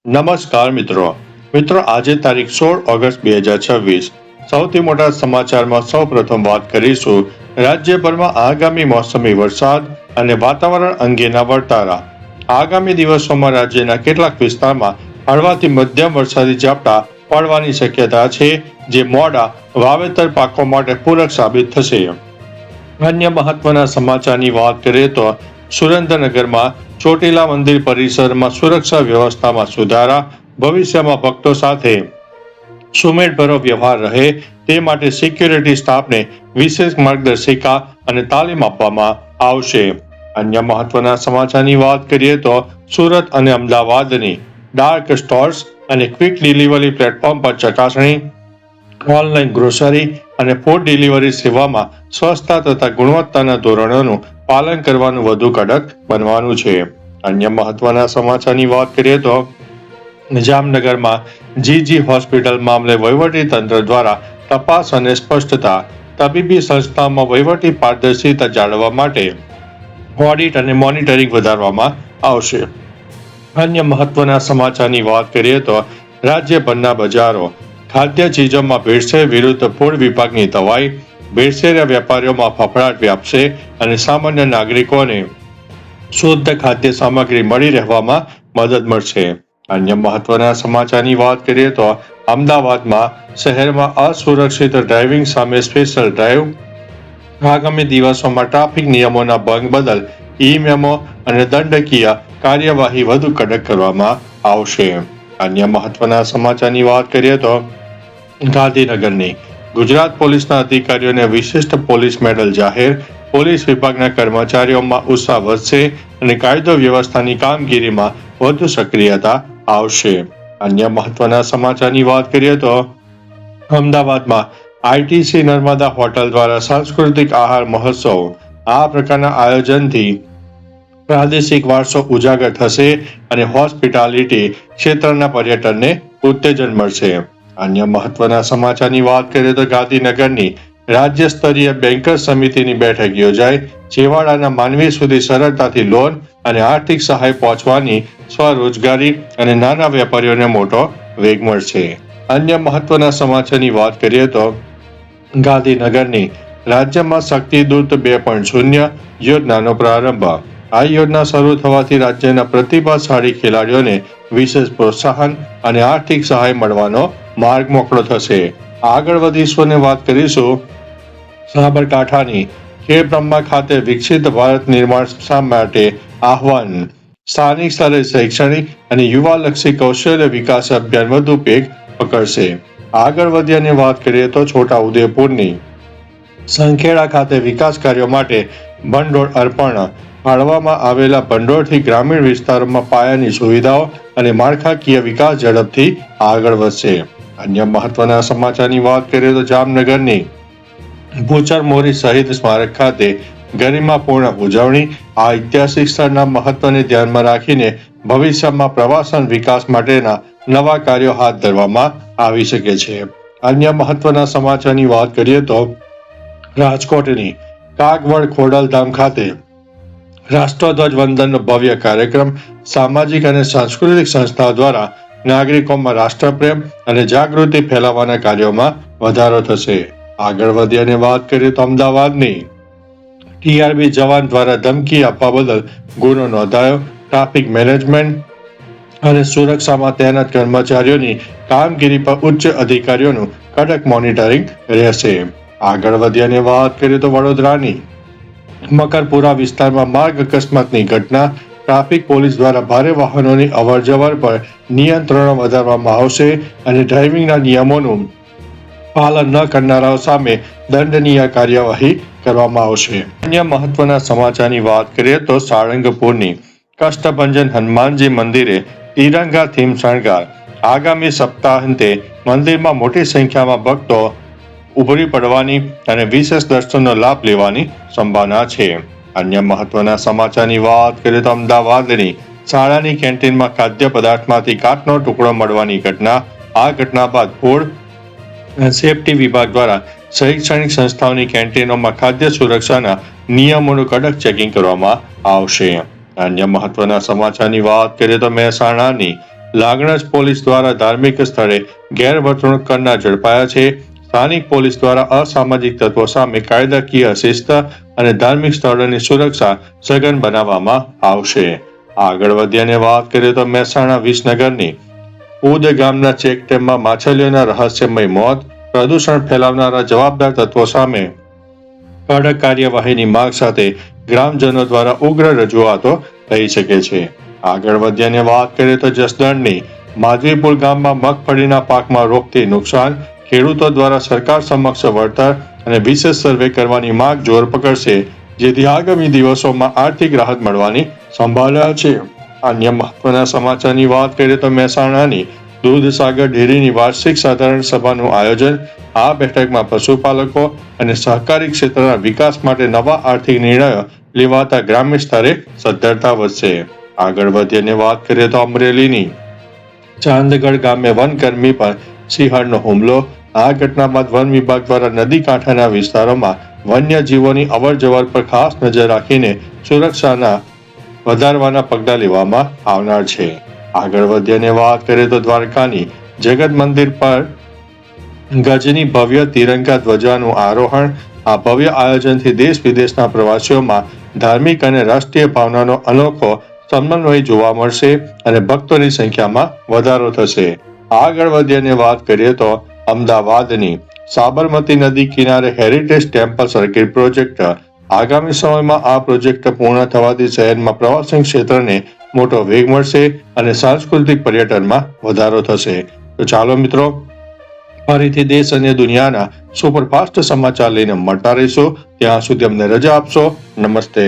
નમસ્કાર મિત્રો આજે તારીખ 16 ઓગસ્ટ 2026 સૌથી મોટા સમાચારમાં સૌપ્રથમ વાત કરીશું રાજ્યભરમાં આગામી મોસમી વરસાદ અને વાતાવરણ અંગેના વર્તારા। આગામી દિવસોમાં રાજ્યના કેટલાક વિસ્તારમાં હળવાથી મધ્યમ વરસાદી ઝાપટા પડવાની શક્યતા છે, જે મોડા વાવેતર પાકો માટે પૂરક સાબિત થશે। અન્ય મહત્વના સમાચારની વાત કરીએ તો સુરેન્દ્રનગરમાં ચોટીલા મંદિર પરિસરમાં સુરક્ષા વ્યવસ્થામાં સુધારા, ભવિષ્યમાં ભક્તો સાથે સુમેળભર્યો વ્યવહાર રહે તે માટે સિક્યુરિટી સ્ટાફને વિશેષ માર્ગદર્શિકા અને તાલીમ આપવામાં આવશે। અન્ય મહત્વના સમાચારની વાત કરીએ તો સુરત અને અમદાવાદની ડાર્ક સ્ટોર્સ અને ક્વિક ડિલિવરી પ્લેટફોર્મ પર ચકાસણી, ઓનલાઈન ગ્રોસરી અને ફૂડ ડિલિવરી સેવામાં સ્વચ્છતા તથા ગુણવત્તાના ધોરણોનું પાલન કરવાનું વધુ કડક બનવાનું છે। અન્ય મહત્વના સમાચારની વાત કરીએ તો જામનગરમાં જીજી હોસ્પિટલ મામલે વહીવટી તંત્ર દ્વારા તપાસ અને સ્પષ્ટતા, તબીબી સંસ્થામાં વહીવટી પારદર્શિતા જાળવવા માટે ઓડિટ અને મોનિટરિંગ વધારવામાં આવશે। અન્ય મહત્વના સમાચારની વાત કરીએ તો રાજ્યભરના બજારો ખાદ્ય ચીજોમાં ભેળસેળ વિરુદ્ધ ફૂડ વિભાગની તવાઈ, ભેળસેળિયા વેપારીઓમાં ફફડાટ વ્યાપશે અને સામાન્ય નાગરિકોને શુદ્ધ ખાદ્ય સામગ્રી મળી રહેવામાં મદદ મળશે। અન્ય મહત્વના સમાચારની વાત કરીએ તો અમદાવાદમાં શહેરમાં અસુરક્ષિત ડ્રાઇવિંગ સામે સ્પેશિયલ ડ્રાઇવ, આગામી દિવસોમાં ટ્રાફિક નિયમોના ભંગ બદલ ઈ-મેમો અને દંડકીય કાર્યવાહી વધુ કડક કરવામાં આવશે। અન્ય મહત્વના સમાચારની વાત કરીએ તો ગાંધીનગરની ગુજરાત પોલીસના અધિકારીઓને વિશિષ્ટ પોલીસ મેડલ જાહેર, પોલીસ વિભાગના કર્મચારીઓમાં ઉત્સાહ વધશે અને કાયદો વ્યવસ્થાની કામગીરીમાં વધુ સક્રિયતા આવશે। અન્ય મહત્વના સમાચારની વાત કરીએ તો અમદાવાદમાં આઈટીસી નર્મદા હોટલ દ્વારા સાંસ્કૃતિક આહાર મહોત્સવ, આ પ્રકારના આયોજનથી પ્રાદેશિક વારસો ઉજાગર થશે અને હોસ્પિટાલિટી ક્ષેત્રના પર્યટનને ઉત્તેજન મળશે। અન્ય મહત્વના સમાચારની વાત કરીએ તો ગાંધીનગરની રાજ્ય સ્તરીય બેન્કર્સ સમિતિની બેઠક યોજાઈ, છેવાડાના માનવી સુધી સરળતાથી લોન અને આર્થિક સહાય પહોંચવાની સ્વરોજગારી અને નાના વેપારીઓને મોટો વેગ મળશે। અન્ય મહત્વના સમાચારની વાત કરીએ તો ગાંધીનગરની રાજ્યમાં શક્તિદૂત 2.0 યોજનાનો પ્રારંભ। આ યોજના શરૂ થવાથી રાજ્યના પ્રતિભાશાળી ખેલાડીઓને વિશેષ પ્રોત્સાહન અને આર્થિક સહાય મળવાનો માર્ગ મોકળો થશે। આગળ વધીશું અને વાત કરીશું સાબરકાંઠાની ખેડબ્રહ્મા ખાતે વિકસિત ભારત નિર્માણ માટે આહ્વાન, સ્થાનિક સ્તરે શૈક્ષણિક અને યુવાલક્ષી કૌશલ્ય વિકાસ અભિયાન વધુ વેગ પકડશે। આગળ વધી અને વાત કરીએ તો છોટા ઉદેપુરની સંખેડા ખાતે વિકાસ કાર્યો માટે ભંડોળ અર્પણ, ફાળવવામાં આવેલા ભંડોળથી ગ્રામીણ વિસ્તારોમાં પાયાની સુવિધાઓ અને માળખાકીય વિકાસ ઝડપથી આગળ વધશે। અન્ય મહત્વના સમાચારની વાત કરીએ તો જામનગરની ભૂચર મોરી શહીદ સ્મારક ખાતે ગરિમાપૂર્ણ ઉજવણી, આ ઐતિહાસિક સ્થળના મહત્વને ધ્યાનમાં રાખીને ભવિષ્યમાં પ્રવાસન વિકાસ માટેના નવા કાર્યો હાથ ધરવામાં આવી શકે છે। અન્ય મહત્વના સમાચારની વાત કરીએ તો રાજકોટની કાગવડ ખોડલધામ ખાતે રાષ્ટ્રધ્વજ વંદનનો ભવ્ય કાર્યક્રમ, સામાજિક અને સાંસ્કૃતિક સંસ્થાઓ દ્વારા નાગરિકોમાં રાષ્ટ્રપ્રેમ અને જાગૃતિ ફેલાવવાના કાર્યોમાં વધારો થશે। આગળ વધી અને વાત કરીએ તો અમદાવાદની ટીઆરબી જવાન દ્વારા ધમકી આપવા બદલ ગુનો નોંધાયો, ટ્રાફિક મેનેજમેન્ટ અને સુરક્ષામાં તૈનાત કર્મચારીઓની કામગીરી પર ઉચ્ચ અધિકારીઓનું કડક મોનિટરિંગ રહેશે। આગળ વધી અને વાત કરીએ તો વડોદરાની મકરપુરા વિસ્તારમાં માર્ગ અકસ્માતની ઘટના, ટ્રાફિક પોલીસ દ્વારા ભારે વાહનોની અવરજવર પર નિયંત્રણો વધારવામાં આવશે અને ડ્રાઇવિંગના નિયમોનું પાલન ન કરનારાઓ સામે દંડનીય કાર્યવાહી કરવામાં આવશે। અન્ય મહત્વના સમાચારની વાત કરીએ તો સાળંગપુરની કષ્ટભંજન હનુમાનજી મંદિરે તિરંગા થીમ શણગાર, આગામી સપ્તાહાંતે મંદિરમાં મોટી સંખ્યામાં ભક્તો ઉભરી પડવાની અને વિશેષ દર્શનનો લાભ લેવાની સંભાવના છે। અન્ય મહત્વના સમાચારની વાત કરીએ તો અમદાવાદની શાળાની કેન્ટીનમાં ખાદ્ય પદાર્થમાંથી કાચનો ટુકડો મળવાની ઘટના, આ ઘટના બાદ ફૂડ સેફટી વિભાગ દ્વારા શૈક્ષણિક સંસ્થાઓની કેન્ટીનોમાં ખાદ્ય સુરક્ષાના નિયમોનું કડક ચેકિંગ કરવામાં આવશે। અન્ય મહત્વના સમાચારની વાત કરીએ તો મહેસાણાની લાગણજ પોલીસ દ્વારા ધાર્મિક સ્થળે ગેરવર્તણૂક કરનાર ઝડપાયા છે. સ્થાનિક પોલીસ દ્વારા અસામાજિક તત્વો સામે કાયદાકીય શિસ્ત અને ધાર્મિક સ્થળોની સુરક્ષા સઘન બનાવવામાં આવશે. આગળ વધીએ અને વાત કરીએ તો મહેસાણા વિસનગરની ઉદ ગામના ચેકડેમમાં માછલીઓના રહસ્યમય મોત. પ્રદૂષણ ફેલાવનારા જવાબદાર તત્વો સામે કડક કાર્યવાહીની માંગ સાથે ગ્રામજનો દ્વારા ઉગ્ર રજૂઆતો થઈ શકે છે. આગળ વધીએ અને વાત કરીએ તો જસદણની માધવીપુર ગામમાં મગફળીના પાકમાં રોગથી નુકસાન. ખેડૂતો દ્વારા સરકાર સમક્ષ વળતર અને વિશેષ સર્વે કરવાની માંગ જોર પકડશે, જેથી આગામી દિવસોમાં આર્થિક રાહત મળવાની સંભાવના છે. અન્ય મહત્વના સમાચારની વાત કરીએ તો મહેસાણાની દૂધસાગર ડેરીની વાર્ષિક સાધારણ સભાનું આયોજન. આ બેઠકમાં પશુપાલકો અને સહકારી ક્ષેત્રના વિકાસ માટે નવા આર્થિક નિર્ણયો લેવાતા ગ્રામ્ય સ્તરે સદ્ધરતા વધશે. આગળ વધીએ અને વાત કરીએ તો અમરેલીની ચાંદગઢ ગામે વનકર્મી પર સિંહણનો હુમલો. આ ઘટના બાદ વન વિભાગ દ્વારા નદી કાંઠાના વિસ્તારોમાં વન્યજીવોની અવરજવર પર ખાસ નજર રાખીને સુરક્ષાના વધારવાના પગલાં લેવામાં આવનાર છે. આગળ વધીએ અને વાત કરીએ તો દ્વારકાની જગત મંદિર પર ગજની ભવ્ય તિરંગા ધ્વજાનું આરોહણ. આ ભવ્ય આયોજનથી દેશ વિદેશના પ્રવાસીઓમાં ધાર્મિક અને રાષ્ટ્રીય ભાવનાનો અનોખો સમન્વય જોવા મળશે અને ભક્તોની સંખ્યામાં વધારો થશે. આગળ વધીએ અને વાત કરીએ તો અમદાવાદની સાબરમતી નદી કિનારે હેરિટેજ ટેમ્પલ સર્કિટ પ્રોજેક્ટ. આગામી સમયમાં આ પ્રોજેક્ટ પૂર્ણ થવાથી શહેરમાં પ્રવાસન ક્ષેત્રને મોટો વેગ મળશે અને સાંસ્કૃતિક પર્યટનમાં વધારો થશે. તો ચાલો મિત્રો, ફરીથી દેશ અને દુનિયાના સુપરફાસ્ટ સમાચાર લઈને મળતા રહીશું. ત્યાં સુધી અમને રજા આપશો. નમસ્તે.